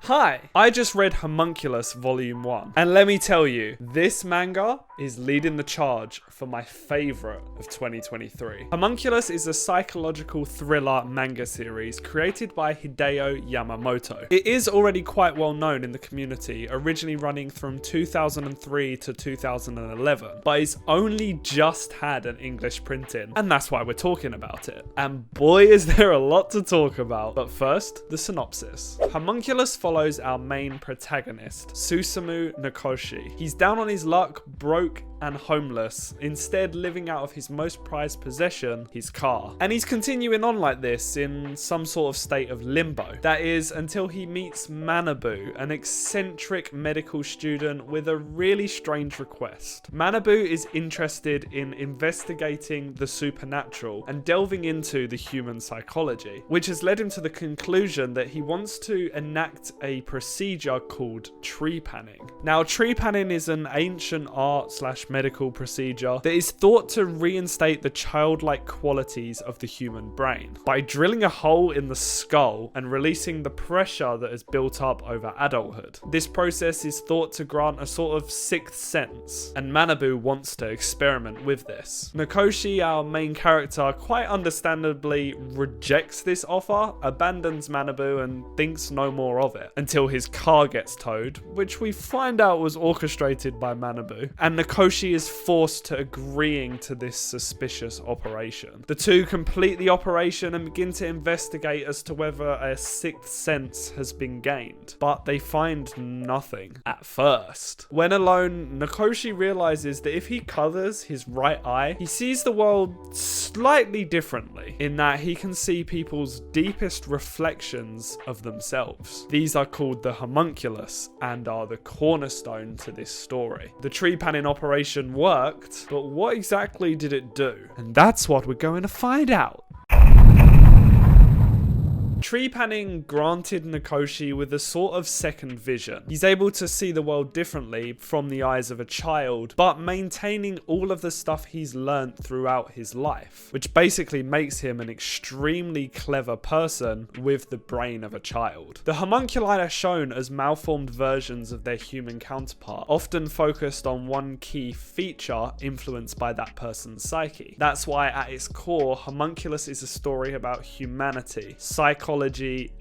Hi, I just read Homunculus Volume 1, and let me tell you, this manga is leading the charge for my favourite of 2023. Homunculus is a psychological thriller manga series created by Hideo Yamamoto. It is already quite well known in the community, originally running from 2003 to 2011, but it's only just had an English printing, and that's why we're talking about it. And boy is there a lot to talk about. But first, the synopsis. Homunculus follows our main protagonist, Susumu Nakoshi. He's down on his luck, broke and homeless, instead living out of his most prized possession, his car. And he's continuing on like this in some sort of state of limbo. That is, until he meets Manabu, an eccentric medical student with a really strange request. Manabu is interested in investigating the supernatural and delving into the human psychology, which has led him to the conclusion that he wants to enact a procedure called tree panning. Now, tree panning is an ancient art / medical procedure that is thought to reinstate the childlike qualities of the human brain by drilling a hole in the skull and releasing the pressure that has built up over adulthood. This process is thought to grant a sort of sixth sense, and Manabu wants to experiment with this. Nakoshi, our main character, quite understandably rejects this offer, abandons Manabu and thinks no more of it until his car gets towed, which we find out was orchestrated by Manabu, and Nakoshi is forced to agreeing to this suspicious operation. The two complete the operation and begin to investigate as to whether a sixth sense has been gained, but they find nothing at first. When alone, Nakoshi realizes that if he covers his right eye, he sees the world slightly differently, in that he can see people's deepest reflections of themselves. These are called the homunculus and are the cornerstone to this story. The tree panning operation worked, but what exactly did it do? And that's what we're going to find out. Tree panning granted Nakoshi with a sort of second vision. He's able to see the world differently from the eyes of a child, but maintaining all of the stuff he's learnt throughout his life, which basically makes him an extremely clever person with the brain of a child. The homunculi are shown as malformed versions of their human counterpart, often focused on one key feature influenced by that person's psyche. That's why at its core, Homunculus is a story about humanity, psychology,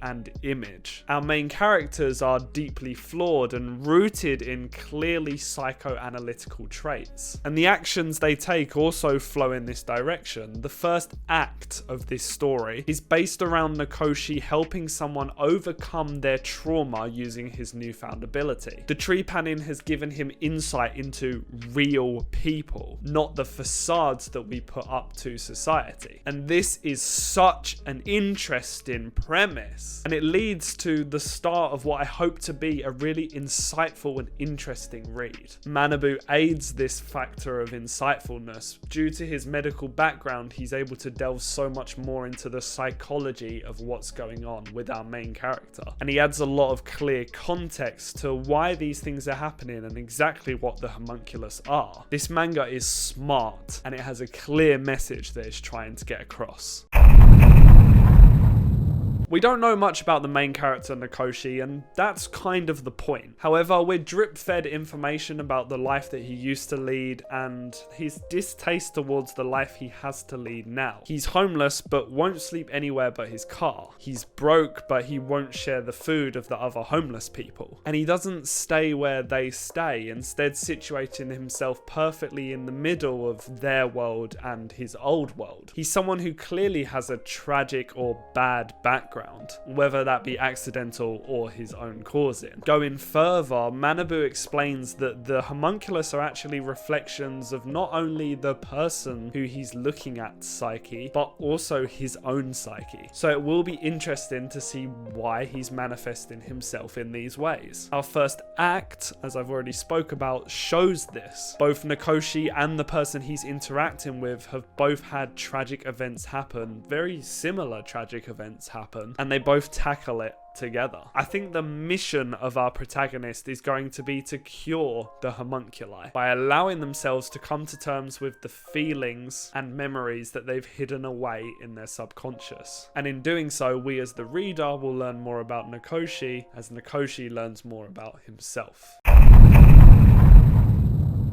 and image. Our main characters are deeply flawed and rooted in clearly psychoanalytical traits, and the actions they take also flow in this direction. The first act of this story is based around Nakoshi helping someone overcome their trauma using his newfound ability. The tree panning has given him insight into real people, not the facades that we put up to society. And this is such an interesting premise, and it leads to the start of what I hope to be a really insightful and interesting read. Manabu aids this factor of insightfulness. Due to his medical background, he's able to delve so much more into the psychology of what's going on with our main character, and he adds a lot of clear context to why these things are happening and exactly what the homunculus are. This manga is smart, and it has a clear message that it's trying to get across. We don't know much about the main character Nakoshi, and that's kind of the point. However, we're drip-fed information about the life that he used to lead and his distaste towards the life he has to lead now. He's homeless but won't sleep anywhere but his car. He's broke but he won't share the food of the other homeless people. And he doesn't stay where they stay, instead situating himself perfectly in the middle of their world and his old world. He's someone who clearly has a tragic or bad background, whether that be accidental or his own causing. Going further, Manabu explains that the homunculus are actually reflections of not only the person who he's looking at psyche, but also his own psyche. So it will be interesting to see why he's manifesting himself in these ways. Our first act, as I've already spoke about, shows this. Both Nakoshi and the person he's interacting with have both had tragic events happen, very similar tragic events happen, villain, and they both tackle it together. I think the mission of our protagonist is going to be to cure the homunculi by allowing themselves to come to terms with the feelings and memories that they've hidden away in their subconscious. And in doing so, we as the reader will learn more about Nakoshi as Nakoshi learns more about himself.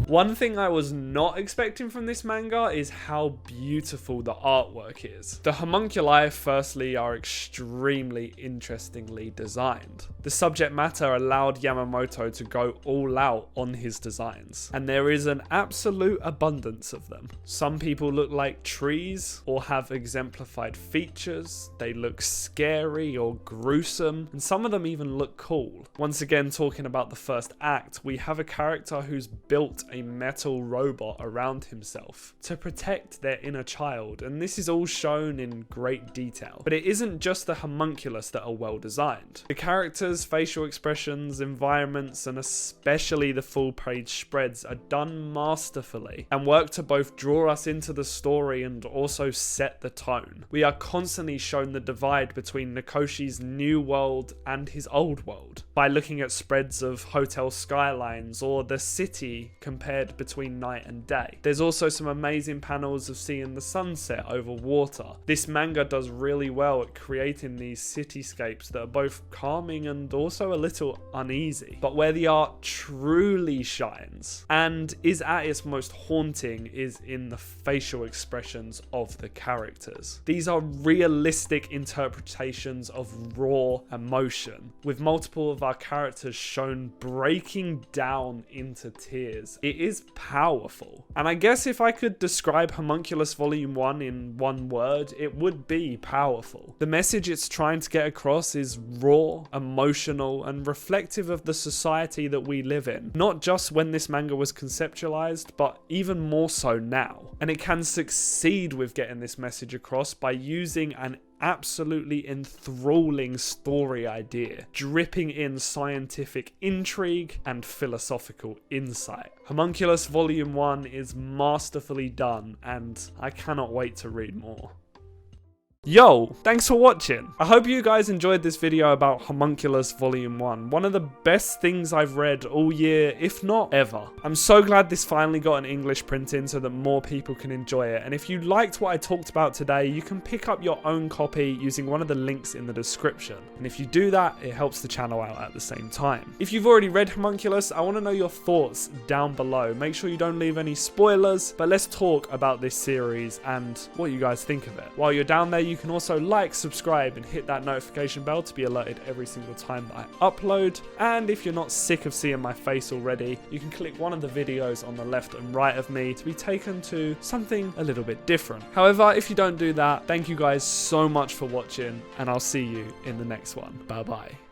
One thing I was not expecting from this manga is how beautiful the artwork is. The homunculi, firstly, are extremely interestingly designed. The subject matter allowed Yamamoto to go all out on his designs, and there is an absolute abundance of them. Some people look like trees or have exemplified features, they look scary or gruesome, and some of them even look cool. Once again, talking about the first act, we have a character who's built a metal robot around himself to protect their inner child, and this is all shown in great detail. But it isn't just the homunculus that are well designed. The characters, facial expressions, environments, and especially the full page spreads are done masterfully and work to both draw us into the story and also set the tone. We are constantly shown the divide between Nakoshi's new world and his old world by looking at spreads of hotel skylines or the city compared between night and day. There's also some amazing panels of seeing the sunset over water. This manga does really well at creating these cityscapes that are both calming and also a little uneasy, but where the art truly shines and is at its most haunting is in the facial expressions of the characters. These are realistic interpretations of raw emotion, with multiple of our characters shown breaking down into tears. It is powerful. And I guess if I could describe Homunculus Volume 1 in one word, it would be powerful. The message it's trying to get across is raw, emotional, and reflective of the society that we live in. Not just when this manga was conceptualized, but even more so now. And it can succeed with getting this message across by using an absolutely enthralling story idea, dripping in scientific intrigue and philosophical insight. Homunculus Volume 1 is masterfully done, and I cannot wait to read more. Yo, thanks for watching. I hope you guys enjoyed this video about Homunculus Volume 1, one of the best things I've read all year, if not ever. I'm so glad this finally got an English printing so that more people can enjoy it, and if you liked what I talked about today, you can pick up your own copy using one of the links in the description, and if you do that, it helps the channel out at the same time. If you've already read Homunculus, I want to know your thoughts down below. Make sure you don't leave any spoilers, but let's talk about this series and what you guys think of it. While you're down there, you can also like, subscribe, and hit that notification bell to be alerted every single time that I upload. And if you're not sick of seeing my face already, you can click one of the videos on the left and right of me to be taken to something a little bit different. However, if you don't do that, thank you guys so much for watching, and I'll see you in the next one. Bye bye.